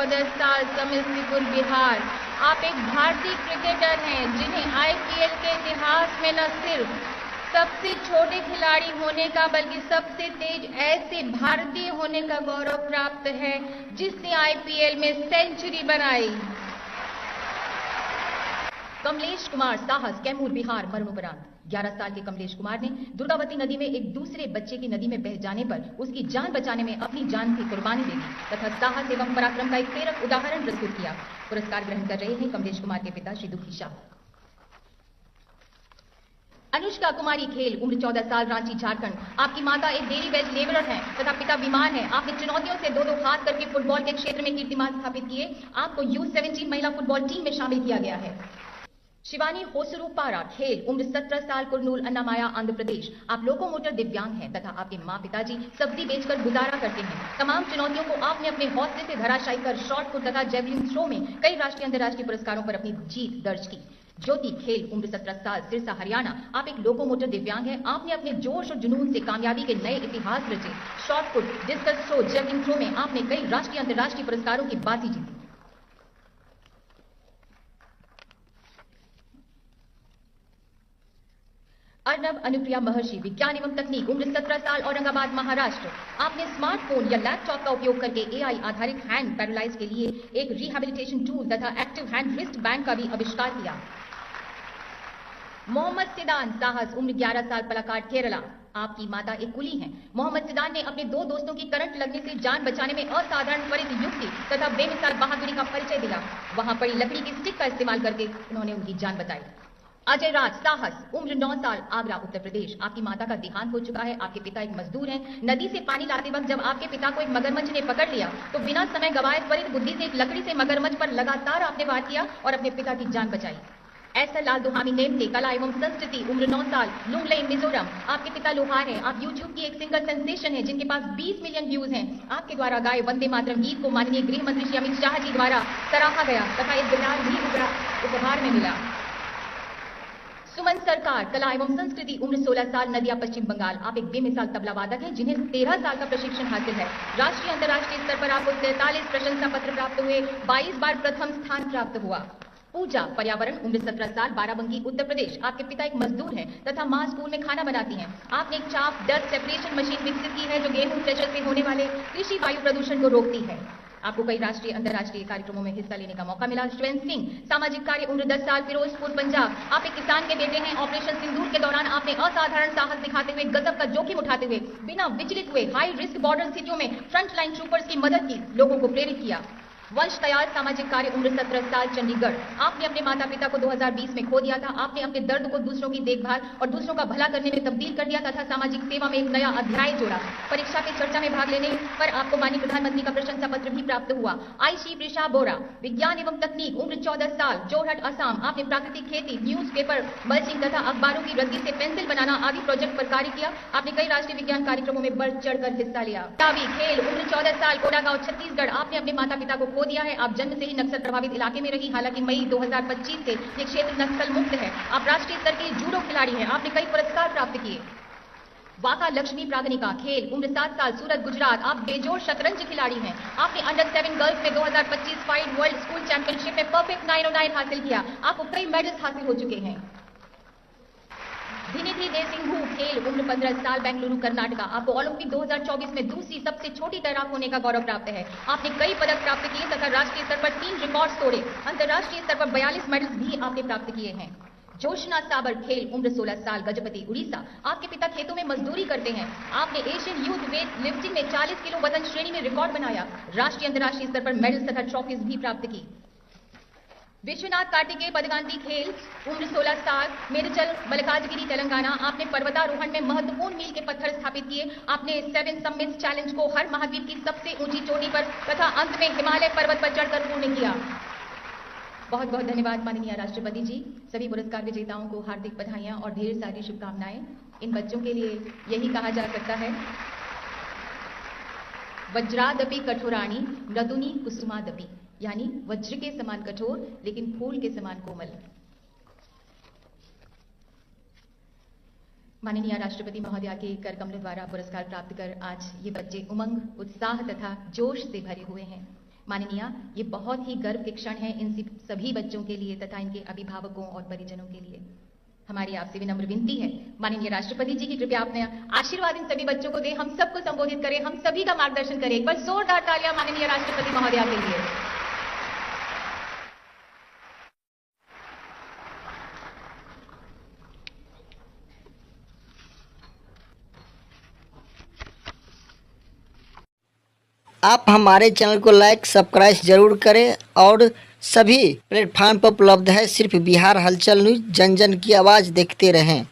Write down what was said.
14 साल, समस्तीपुर, बिहार। आप एक भारतीय क्रिकेटर हैं जिन्हें आईपीएल के इतिहास में न सिर्फ सबसे छोटे खिलाड़ी होने का बल्कि सबसे तेज ऐसे भारतीय होने का गौरव प्राप्त है जिसने आईपीएल में सेंचुरी बनाई। कमलेश कुमार साहस, कैमूर, बिहार, मरणोपरांत। 11 साल के कमलेश कुमार ने दुर्गावती नदी में एक दूसरे बच्चे की नदी में बह जाने पर उसकी जान बचाने में अपनी जान की कुर्बानी दे दी तथा साहस एवं पराक्रम का एक प्रेरक उदाहरण प्रस्तुत किया। पुरस्कार ग्रहण कर रहे हैं कमलेश कुमार के पिता श्री दुखी शाह। अनुष्का कुमारी खेल, उम्र 14 साल, रांची, झारखंड। आपकी माता एक डेली वेज लेबरर हैं तथा पिता बीमार हैं। आपने चुनौतियों से दो हाथ करके फुटबॉल के क्षेत्र में कीर्तिमान स्थापित किए। आपको U17 महिला फुटबॉल टीम में शामिल किया गया है। शिवानी होसरूपारा खेल, उम्र 17 साल, कुरनूल, अन्नामाया, आंध्र प्रदेश। आप लोकोमोटर दिव्यांग हैं तथा आपके माँ पिताजी सब्जी बेचकर गुजारा करते हैं। तमाम चुनौतियों को आपने अपने हौसले से धराशायी कर शॉर्ट पुट तथा जेवलिन थ्रो में कई राष्ट्रीय अंतर्राष्ट्रीय पुरस्कारों पर अपनी जीत दर्ज की। ज्योति खेल, उम्र 17 साल, सिरसा, हरियाणा। आप एक लोकोमोटर दिव्यांग हैं। आपने अपने जोश और जुनून से कामयाबी के नए इतिहास रचे। Shot put, discus throw, javelin throw में आपने कई राष्ट्रीय अंतर्राष्ट्रीय पुरस्कारों की बाजी जीती। अर्नब अनुप्रिया महर्षि, विज्ञान एवं तकनीक, उम्र 17 साल, औरंगाबाद, महाराष्ट्र। आपने स्मार्टफोन या लैपटॉप का उपयोग करके एआई आधारित हैंड पैरालाइज के लिए एक रिहैबिलिटेशन टूल तथा एक्टिव हैंड रिस्ट बैंड का भी आविष्कार किया। मोहम्मद सिदान साहस, उम्र 11 साल, पलाकाड, केरला। आपकी माता एक कुली हैं। मोहम्मद सिदान ने अपने 2 दोस्तों की करंट लगने से जान बचाने में असाधारण त्वरित युक्ति तथा बेमिसाल बहादुरी का परिचय दिया। वहां पड़ी लकड़ी की स्टिक का इस्तेमाल करके उन्होंने उनकी जान बचाई। अजय राज साहस, उम्र 9 साल, आगरा, उत्तर प्रदेश। आपकी माता का देहांत हो चुका है। आपके पिता एक मजदूर हैं। नदी से पानी लाते वक्त जब आपके पिता को एक मगरमच्छ ने पकड़ लिया तो बिना समय गवाए त्वरित बुद्धि से एक लकड़ी से मगरमच्छ पर लगातार आपने वार किया और अपने पिता की जान बचाई। ऐसा लाल दुहामी नेमते, कला एवं संस्कृति, उम्र 9 साल, लुंगलेई, मिजोरम। आपके पिता लोहार हैं। आप यूट्यूब की एक सिंगर सेंसेशन है जिनके पास 20 मिलियन व्यूज हैं। आपके द्वारा गाए वंदे मातरम गीत को माननीय गृह मंत्री श्री अमित शाह जी द्वारा सराहा गया तथा एक गिटार भी उपहार में मिला। सुमन सरकार, कला एवं संस्कृति, उम्र 16 साल, नदिया, पश्चिम बंगाल। आप एक बेमिसाल तबला वादक हैं जिन्हें 13 साल का प्रशिक्षण हासिल है। राष्ट्रीय अंतर्राष्ट्रीय स्तर पर आपको 43 प्रशंसा पत्र प्राप्त हुए। 22 बार प्रथम स्थान प्राप्त हुआ। पूजा, पर्यावरण, उम्र 17 साल, बाराबंकी, उत्तर प्रदेश। आपके पिता एक मजदूर हैं तथा मां स्कूल में खाना बनाती हैं। आपने एक चाप डस्ट सेपरेशन मशीन विकसित की है जो गेहूं थ्रेशर से होने वाले कृषि वायु प्रदूषण को रोकती है। आपको कई राष्ट्रीय अंतर्राष्ट्रीय कार्यक्रमों में हिस्सा लेने का मौका मिला। श्वेन सिंह, सामाजिक कार्य, उम्र 10 साल, फिरोजपुर, पंजाब। आप एक किसान के बेटे हैं। ऑपरेशन सिंदूर के दौरान आपने असाधारण साहस दिखाते हुए, गजब का जोखिम उठाते हुए, बिना विचलित हुए हाई रिस्क बॉर्डर स्थितियों में फ्रंट लाइन ट्रूपर्स की मदद की, लोगों को प्रेरित किया। वंश तैयार, सामाजिक कार्य, उम्र 17 साल, चंडीगढ़। आपने अपने माता पिता को 2020 में खो दिया था। आपने अपने दर्द को दूसरों की देखभाल और दूसरों का भला करने में तब्दील कर दिया तथा सामाजिक सेवा में एक नया अध्याय जोड़ा। परीक्षा की चर्चा में भाग लेने पर आपको माननीय प्रधानमंत्री का प्रशंसा पत्र भी प्राप्त हुआ। आईशी प्रिशा बोरा, विज्ञान एवं तकनीक, उम्र 14 साल, जोरहट, असम। आपने प्राकृतिक खेती, न्यूज़पेपर, मल्चिंग तथा अखबारों की रद्दी से पेंसिल बनाना आदि प्रोजेक्ट पर कार्य किया। आपने कई राष्ट्रीय विज्ञान कार्यक्रमों में बढ़ चढ़कर हिस्सा लिया। टावी खेल, उम्र 14 साल, कोडागांव, छत्तीसगढ़। आपने अपने माता पिता को खो दिया है। आप जन्म से ही नक्सल प्रभावित इलाके में रही, हालांकि मई 2025 से ये क्षेत्र नक्सल मुक्त है। आप राष्ट्रीय स्तर के जूडो खिलाड़ी हैं। आपने कई पुरस्कार प्राप्त किए। वाका लक्ष्मी प्रागनिका खेल, उम्र 7 साल, सूरत, गुजरात। आप बेजोड़ शतरंज खिलाड़ी हैं। आपने अंडर 7 गर्ल्स में 2025 फाइड वर्ल्ड स्कूल चैंपियनशिप में परफेक्ट 909 हासिल किया। आपको कई मेडल्स हासिल हो चुके हैं। धिनिधि देसिंघू खेल, उम्र 15 साल, बेंगलुरु, कर्नाटका। आपको ओलंपिक 2024 में दूसरी सबसे छोटी तैराक होने का गौरव प्राप्त है। आपने कई पदक प्राप्त किए तथा राष्ट्रीय स्तर पर 3 रिकॉर्ड्स तोड़े। अंतर्राष्ट्रीय स्तर पर 42 मेडल्स भी आपने प्राप्त किए हैं। जोशना साबर खेल, उम्र 16 साल, गजपति, उड़ीसा। आपके पिता खेतों में मजदूरी करते हैं। आपने एशियन यूथ वेट लिफ्टिंग में 40 किलो वजन श्रेणी में रिकॉर्ड बनाया। राष्ट्रीय अंतर्राष्ट्रीय स्तर पर मेडल्स तथा ट्रॉफीज भी प्राप्त की। विश्वनाथ कार्तिकेय पदगांती खेल, उम्र 16 साल, मेरचल, मल्काजगिरी, तेलंगाना। आपने पर्वतारोहण में महत्वपूर्ण मील के पत्थर स्थापित किए। आपने 7 समिट्स चैलेंज को हर महाद्वीप की सबसे ऊंची चोटी पर तथा अंत में हिमालय पर्वत पर चढ़कर पूर्ण किया। बहुत बहुत धन्यवाद माननीय राष्ट्रपति जी। सभी पुरस्कार विजेताओं को हार्दिक बधाइयां और ढेर सारी शुभकामनाएं। इन बच्चों के लिए यही कहा जा सकता है, वज्रादपि कठोराणी मृदुनी कुसुमादपि, यानी वज्र के समान कठोर लेकिन फूल के समान कोमल। माननीय राष्ट्रपति महोदया के कर कमल द्वारा पुरस्कार प्राप्त कर आज ये बच्चे उमंग, उत्साह तथा जोश से भरे हुए हैं। माननीय, ये बहुत ही गर्व के क्षण है इन सभी बच्चों के लिए तथा इनके अभिभावकों और परिजनों के लिए। हमारी आपसे विनम्र विनती है माननीय राष्ट्रपति जी की कृपया अपने आशीर्वाद इन सभी बच्चों को दें, हम सबको संबोधित करें, हम सभी का मार्गदर्शन करें। एक बार जोरदार तालियां माननीय राष्ट्रपति महोदया के लिए। आप हमारे चैनल को लाइक सब्सक्राइब जरूर करें और सभी प्लेटफार्म पर उपलब्ध है। सिर्फ बिहार हलचल न्यूज़, जन जन की आवाज़ देखते रहें।